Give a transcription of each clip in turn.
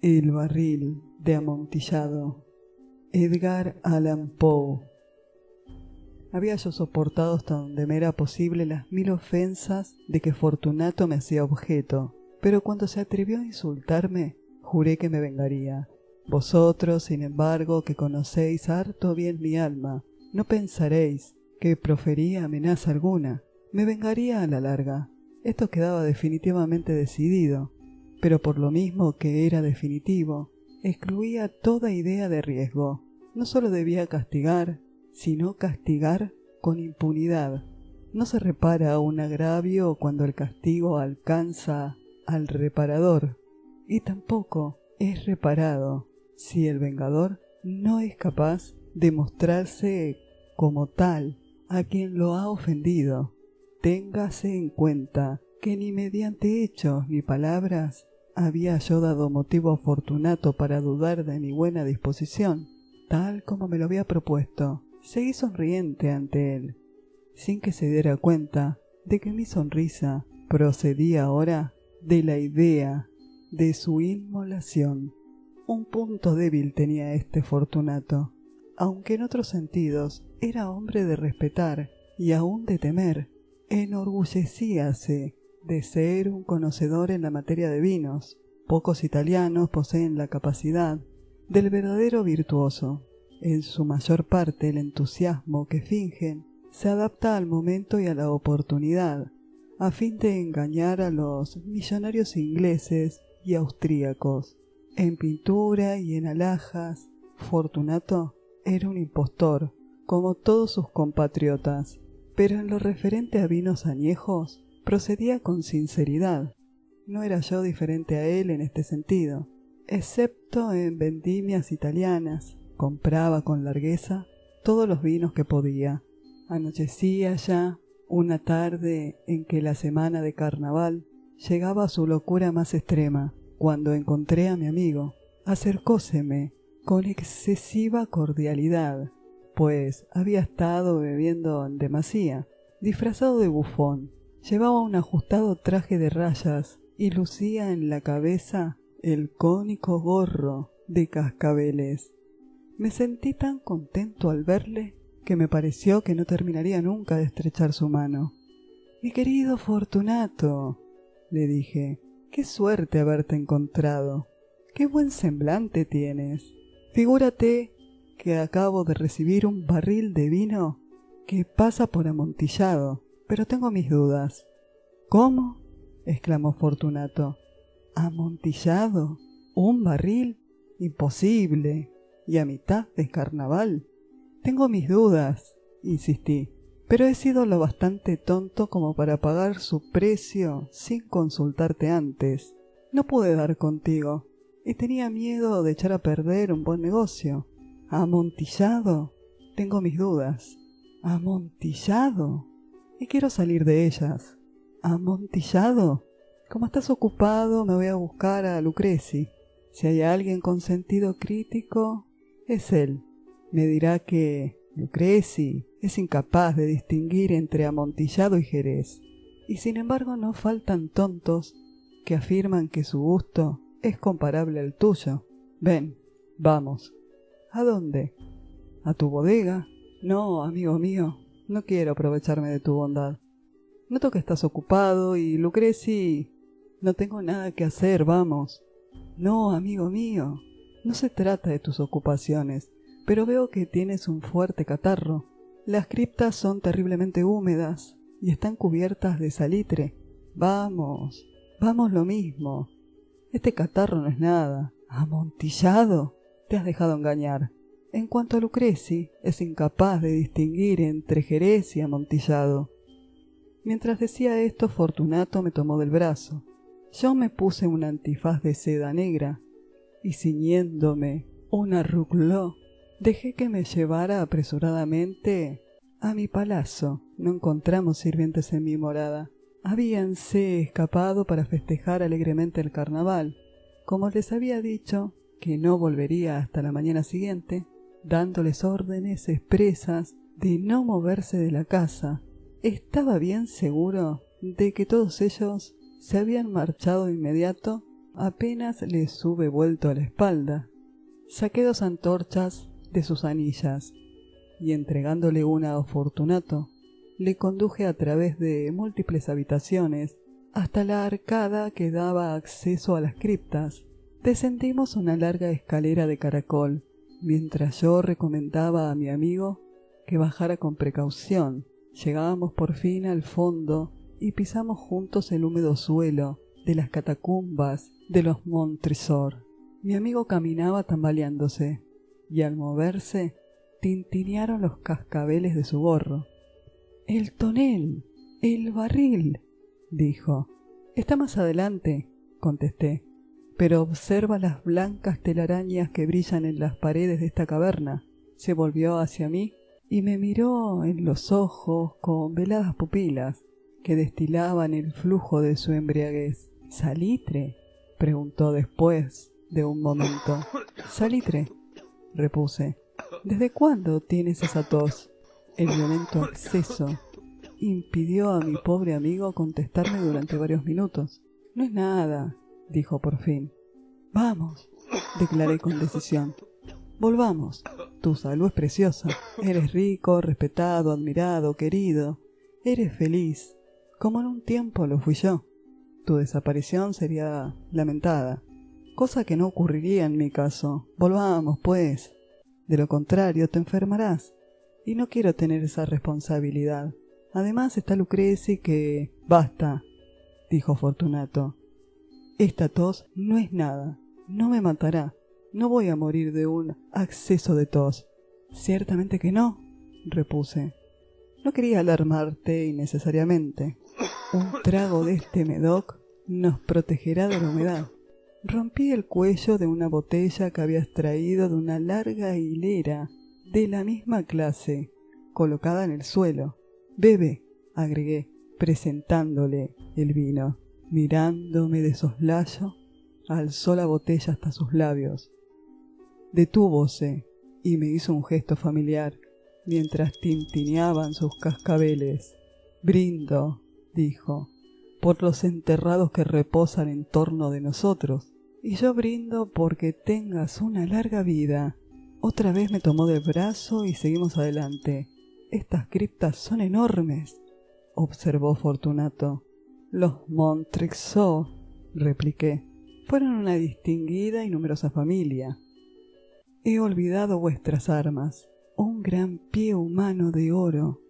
El barril de Amontillado. Edgar Allan Poe. Había yo soportado hasta donde me era posible las 1000 ofensas de que Fortunato me hacía objeto, pero cuando se atrevió a insultarme, juré que me vengaría. Vosotros, sin embargo, que conocéis harto bien mi alma, no pensaréis que profería amenaza alguna. Me vengaría a la larga. Esto quedaba definitivamente decidido, pero por lo mismo que era definitivo, excluía toda idea de riesgo. No solo debía castigar, sino castigar con impunidad. No se repara un agravio cuando el castigo alcanza al reparador, y tampoco es reparado si el vengador no es capaz de mostrarse como tal a quien lo ha ofendido. Téngase en cuenta que ni mediante hechos ni palabras había yo dado motivo a Fortunato para dudar de mi buena disposición. Tal como me lo había propuesto, seguí sonriente ante él, sin que se diera cuenta de que mi sonrisa procedía ahora de la idea de su inmolación. Un punto débil tenía este Fortunato, aunque en otros sentidos era hombre de respetar y aún de temer. Enorgullecíase de ser un conocedor en la materia de vinos. Pocos italianos poseen la capacidad del verdadero virtuoso. En su mayor parte el entusiasmo que fingen se adapta al momento y a la oportunidad, a fin de engañar a los millonarios ingleses y austríacos. En pintura y en alhajas, Fortunato era un impostor, como todos sus compatriotas, pero en lo referente a vinos añejos procedía con sinceridad. No era yo diferente a él en este sentido, excepto en vendimias italianas. Compraba con largueza todos los vinos que podía. Anochecía ya una tarde en que la semana de carnaval llegaba a su locura más extrema, cuando encontré a mi amigo. Acercóseme con excesiva cordialidad, pues había estado bebiendo en demasía. Disfrazado de bufón, llevaba un ajustado traje de rayas y lucía en la cabeza el cónico gorro de cascabeles. Me sentí tan contento al verle que me pareció que no terminaría nunca de estrechar su mano. «Mi querido Fortunato», le dije, «qué suerte haberte encontrado. Qué buen semblante tienes. Figúrate que acabo de recibir un barril de vino que pasa por Amontillado, pero tengo mis dudas». «¿Cómo?», exclamó Fortunato. «¿Amontillado? ¿Un barril? Imposible. ¿Y a mitad de carnaval?» «Tengo mis dudas», insistí, «pero he sido lo bastante tonto como para pagar su precio sin consultarte antes. No pude dar contigo, y tenía miedo de echar a perder un buen negocio. ¿Amontillado? Tengo mis dudas». «¿Amontillado? Y quiero salir de ellas». «¿Amontillado? Como estás ocupado, me voy a buscar a Lucreci. Si hay alguien con sentido crítico, es él. Me dirá que Lucreci es incapaz de distinguir entre Amontillado y Jerez. Y sin embargo no faltan tontos que afirman que su gusto es comparable al tuyo. Ven, vamos». «¿A dónde?» «¿A tu bodega?» «No, amigo mío, no quiero aprovecharme de tu bondad. Noto que estás ocupado y Lucreci... No tengo nada que hacer, vamos». «No, amigo mío, no se trata de tus ocupaciones, pero veo que tienes un fuerte catarro. Las criptas son terriblemente húmedas y están cubiertas de salitre. Vamos, vamos lo mismo. Este catarro no es nada». «¿Amontillado? Te has dejado engañar. En cuanto a Lucreci, es incapaz de distinguir entre Jerez y Amontillado». Mientras decía esto, Fortunato me tomó del brazo. Yo me puse un antifaz de seda negra y, ciñéndome una rouclou, dejé que me llevara apresuradamente a mi palacio. No encontramos sirvientes en mi morada. Habíanse escapado para festejar alegremente el carnaval. Como les había dicho que no volvería hasta la mañana siguiente, dándoles órdenes expresas de no moverse de la casa, estaba bien seguro de que todos ellos se habían marchado de inmediato apenas les hube vuelto a la espalda, saqué 2 antorchas de sus anillas y entregándole una a Fortunato, le conduje a través de múltiples habitaciones hasta la arcada que daba acceso a las criptas. Descendimos una larga escalera de caracol, mientras yo recomendaba a mi amigo que bajara con precaución. Llegábamos por fin al fondo y pisamos juntos el húmedo suelo de las catacumbas de los Montresor. Mi amigo caminaba tambaleándose, y al moverse tintinearon los cascabeles de su gorro. «El tonel, el barril», dijo. «Está más adelante», contesté, «pero observa las blancas telarañas que brillan en las paredes de esta caverna». Se volvió hacia mí y me miró en los ojos con veladas pupilas que destilaban el flujo de su embriaguez. «¿Salitre?», preguntó después de un momento. «Salitre», repuse. «¿Desde cuándo tienes esa tos?» El violento acceso impidió a mi pobre amigo contestarme durante varios minutos. «No es nada», dijo por fin. «Vamos», declaré con decisión. «Volvamos. Tu salud es preciosa. Eres rico, respetado, admirado, querido. Eres feliz, como en un tiempo lo fui yo. Tu desaparición sería lamentada, cosa que no ocurriría en mi caso. Volvamos, pues. De lo contrario, te enfermarás, y no quiero tener esa responsabilidad. Además está Lucreci que...» «Basta», dijo Fortunato. «Esta tos no es nada. No me matará. No voy a morir de un acceso de tos». «Ciertamente que no», repuse. «No quería alarmarte innecesariamente. Un trago de este Medoc nos protegerá de la humedad». Rompí el cuello de una botella que había extraído de una larga hilera de la misma clase, colocada en el suelo. «Bebe», agregué, presentándole el vino. Mirándome de soslayo, alzó la botella hasta sus labios. Detúvose y me hizo un gesto familiar, mientras tintineaban sus cascabeles. «Brindo», dijo, «por los enterrados que reposan en torno de nosotros». «Y yo brindo porque tengas una larga vida». Otra vez me tomó del brazo y seguimos adelante. «Estas criptas son enormes», observó Fortunato. «Los Montrexó», repliqué, «fueron una distinguida y numerosa familia». «He olvidado vuestras armas, un gran pie humano de oro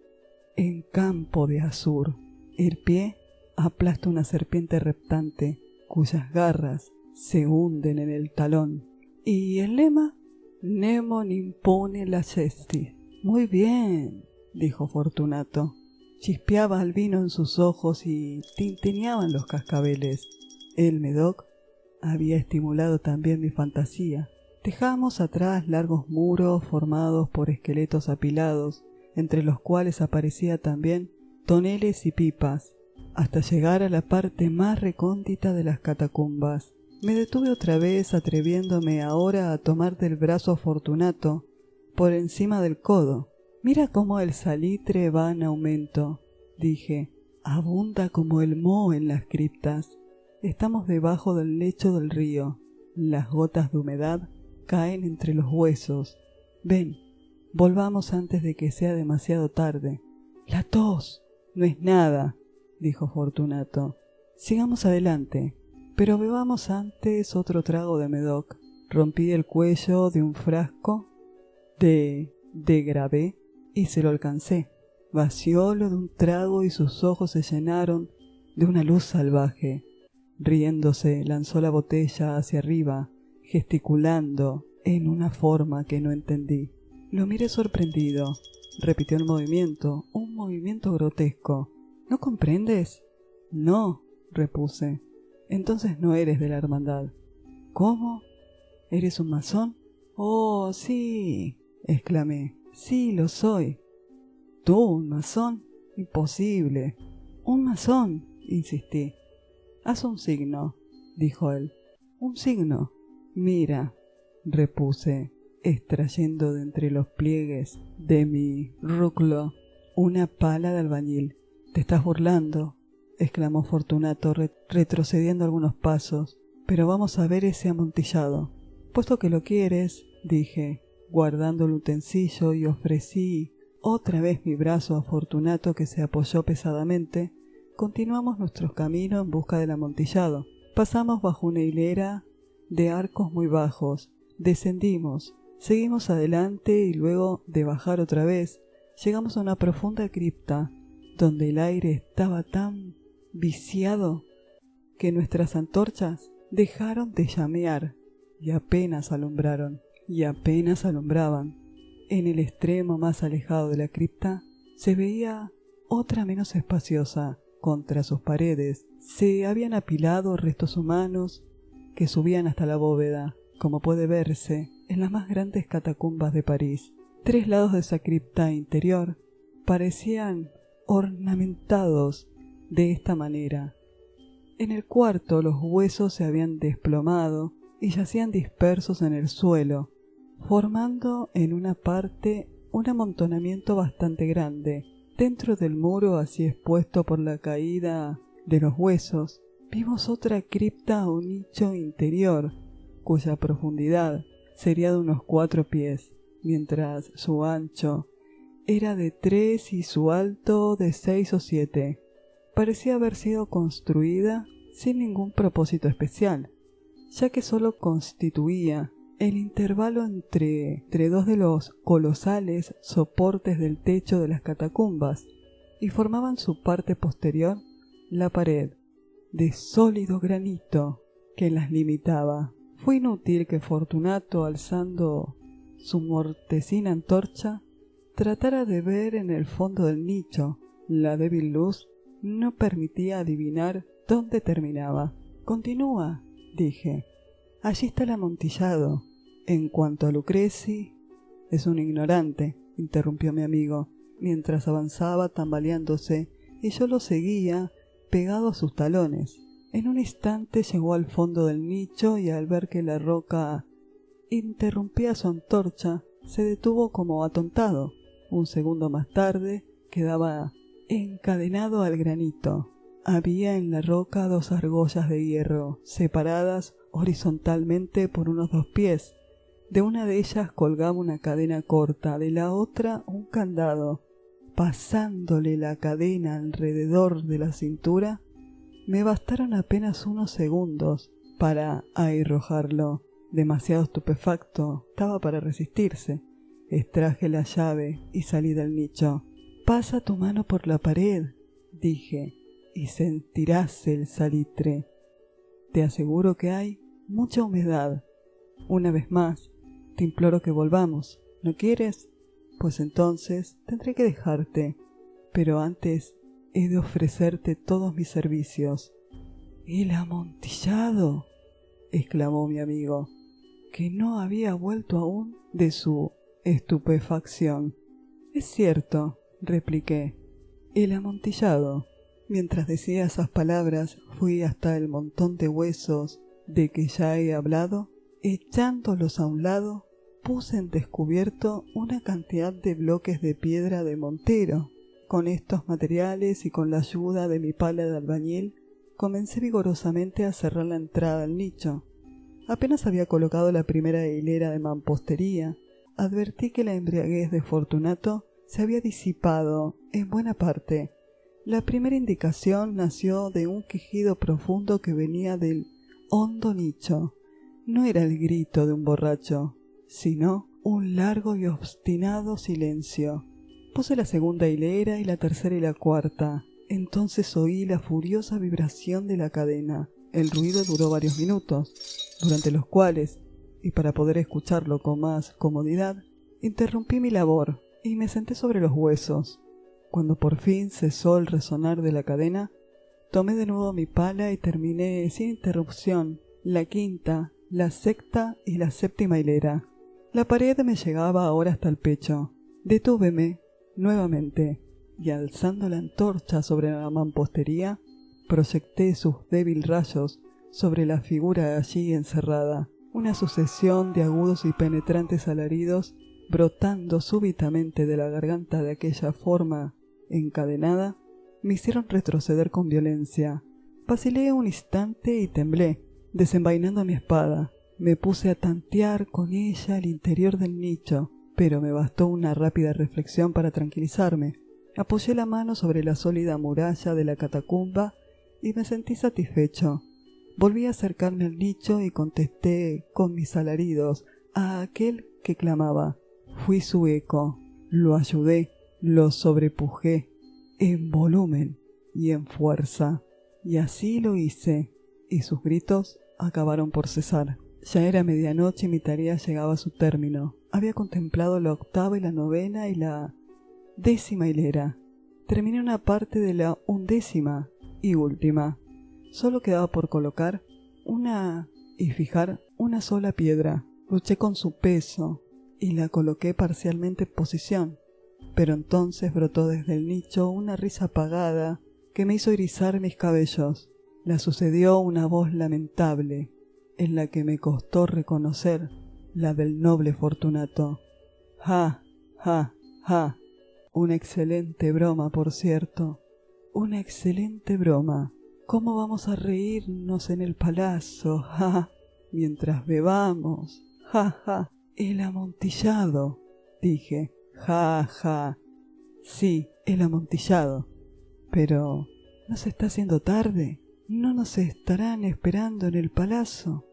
en campo de azur». El pie aplasta una serpiente reptante cuyas garras se hunden en el talón. «¿Y el lema?» «Nemo impune lacesti». «Muy bien», dijo Fortunato. Chispeaba el vino en sus ojos y tintineaban los cascabeles. El Medoc había estimulado también mi fantasía. Dejamos atrás largos muros formados por esqueletos apilados, entre los cuales aparecía también toneles y pipas, hasta llegar a la parte más recóndita de las catacumbas. Me detuve otra vez, atreviéndome ahora a tomar del brazo a Fortunato por encima del codo. «Mira cómo el salitre va en aumento», dije. «Abunda como el moho en las criptas. Estamos debajo del lecho del río. Las gotas de humedad caen entre los huesos. Ven, volvamos antes de que sea demasiado tarde». «La tos». «No es nada», dijo Fortunato. «Sigamos adelante, pero bebamos antes otro trago de Medoc». Rompí el cuello de un frasco de gravé y se lo alcancé. Vaciólo de un trago y sus ojos se llenaron de una luz salvaje. Riéndose, lanzó la botella hacia arriba, gesticulando en una forma que no entendí. Lo miré sorprendido. Repitió el movimiento, un movimiento grotesco. «¿No comprendes?» «No», repuse. «Entonces no eres de la hermandad». «¿Cómo? ¿Eres un masón?» «Oh, sí», exclamé. «Sí, lo soy». «¿Tú, un masón? Imposible». «Un masón», insistí. «Haz un signo», dijo él. «Un signo». «Mira», repuse, extrayendo de entre los pliegues de mi ruclo una pala de albañil. «Te estás burlando», exclamó Fortunato, retrocediendo algunos pasos. pero vamos a ver ese amontillado. Puesto que lo quieres, dije, guardando el utensilio, y ofrecí otra vez mi brazo a Fortunato, que se apoyó pesadamente. Continuamos nuestros caminos en busca del amontillado. Pasamos bajo una hilera de arcos muy bajos, descendimos, seguimos adelante y luego de bajar otra vez, llegamos a una profunda cripta, donde el aire estaba tan viciado que nuestras antorchas dejaron de llamear y apenas alumbraban. En el extremo más alejado de la cripta se veía otra menos espaciosa. Contra sus paredes se habían apilado restos humanos que subían hasta la bóveda, como puede verse en las más grandes catacumbas de París. 3 lados de esa cripta interior parecían ornamentados de esta manera. En el cuarto los huesos se habían desplomado y yacían dispersos en el suelo, formando en una parte un amontonamiento bastante grande. Dentro del muro, así expuesto por la caída de los huesos, vimos otra cripta o nicho interior, cuya profundidad sería de unos 4 pies, mientras su ancho era de 3 y su alto de 6 o 7. Parecía haber sido construida sin ningún propósito especial, ya que sólo constituía el intervalo entre 2 de los colosales soportes del techo de las catacumbas, y formaban su parte posterior la pared de sólido granito que las limitaba. Fue inútil que Fortunato, alzando su mortecina antorcha, tratara de ver en el fondo del nicho. La débil luz no permitía adivinar dónde terminaba. «Continúa», dije. «Allí está el amontillado. En cuanto a Lucreci, es un ignorante», interrumpió mi amigo, mientras avanzaba tambaleándose, y yo lo seguía pegado a sus talones. En un instante llegó al fondo del nicho y al ver que la roca interrumpía su antorcha, se detuvo como atontado. Un segundo más tarde quedaba encadenado al granito. Había en la roca 2 argollas de hierro, separadas horizontalmente por unos 2 pies. De una de ellas colgaba una cadena corta, de la otra un candado. Pasándole la cadena alrededor de la cintura, me bastaron apenas unos segundos para arrojarlo. Demasiado estupefacto estaba para resistirse. Extraje la llave y salí del nicho. «Pasa tu mano por la pared», dije, «y sentirás el salitre. Te aseguro que hay mucha humedad. Una vez más, te imploro que volvamos. ¿No quieres? Pues entonces tendré que dejarte. Pero antes he de ofrecerte todos mis servicios». «¿El amontillado?», exclamó mi amigo, que no había vuelto aún de su estupefacción. «Es cierto», repliqué, «el amontillado». Mientras decía esas palabras, fui hasta el montón de huesos de que ya he hablado. Echándolos a un lado, puse en descubierto una cantidad de bloques de piedra de montero. Con estos materiales y con la ayuda de mi pala de albañil, comencé vigorosamente a cerrar la entrada al nicho. Apenas había colocado la primera hilera de mampostería, advertí que la embriaguez de Fortunato se había disipado en buena parte. La primera indicación nació de un quejido profundo que venía del hondo nicho. No era el grito de un borracho, sino un largo y obstinado silencio. Puse la segunda hilera y la tercera y la cuarta. Entonces oí la furiosa vibración de la cadena. El ruido duró varios minutos, durante los cuales, y para poder escucharlo con más comodidad, interrumpí mi labor y me senté sobre los huesos. Cuando por fin cesó el resonar de la cadena, tomé de nuevo mi pala y terminé sin interrupción la quinta, la sexta y la séptima hilera. La pared me llegaba ahora hasta el pecho. Detúveme nuevamente y, alzando la antorcha sobre la mampostería, proyecté sus débiles rayos sobre la figura allí encerrada. Una sucesión de agudos y penetrantes alaridos, brotando súbitamente de la garganta de aquella forma encadenada, me hicieron retroceder con violencia. Vacilé un instante y temblé. Desenvainando mi espada, me puse a tantear con ella el interior del nicho, pero me bastó una rápida reflexión para tranquilizarme. Apoyé la mano sobre la sólida muralla de la catacumba y me sentí satisfecho. Volví a acercarme al nicho y contesté con mis alaridos a aquel que clamaba. Fui su eco, lo ayudé, lo sobrepujé, en volumen y en fuerza. Y así lo hice, y sus gritos acabaron por cesar. Ya era medianoche y mi tarea llegaba a su término. Había contemplado la octava y la novena y la 10ª hilera. Terminé una parte de la 11ª y última. Solo quedaba por colocar y fijar una sola piedra. Luché con su peso y la coloqué parcialmente en posición. Pero entonces brotó desde el nicho una risa apagada que me hizo erizar mis cabellos. La sucedió una voz lamentable, en la que me costó reconocer la del noble Fortunato. ¡Ja, ja, ja! Una excelente broma, por cierto. Una excelente broma. ¿Cómo vamos a reírnos en el palacio? ¡Ja, ja! Mientras bebamos. ¡Ja, ja! El amontillado, dije. ¡Ja, ja! Sí, el amontillado. Pero ¿no se está haciendo tarde? ¿No nos estarán esperando en el palacio?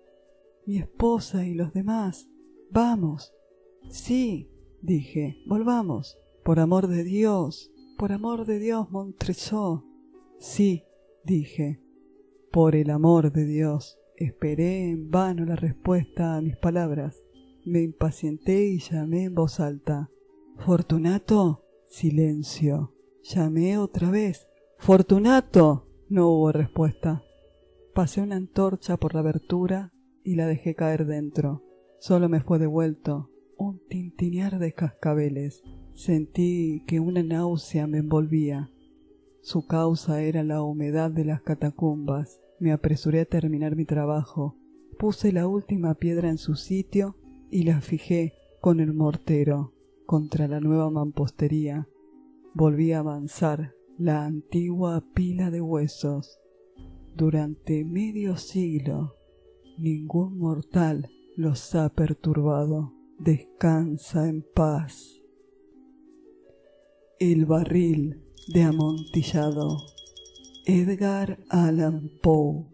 Mi esposa y los demás. Vamos. Sí, dije, volvamos. Por amor de Dios, Montresor. Sí, dije, por el amor de Dios. Esperé en vano la respuesta a mis palabras. Me impacienté y llamé en voz alta. ¿Fortunato? Silencio. Llamé otra vez. ¡Fortunato! No hubo respuesta. Pasé una antorcha por la abertura y la dejé caer dentro. Solo me fue devuelto un tintinear de cascabeles. Sentí que una náusea me envolvía. Su causa era la humedad de las catacumbas. Me apresuré a terminar mi trabajo. Puse la última piedra en su sitio y la fijé con el mortero contra la nueva mampostería. Volví a avanzar la antigua pila de huesos. Durante medio siglo, ningún mortal los ha perturbado. Descansa en paz. El barril de amontillado. Edgar Allan Poe.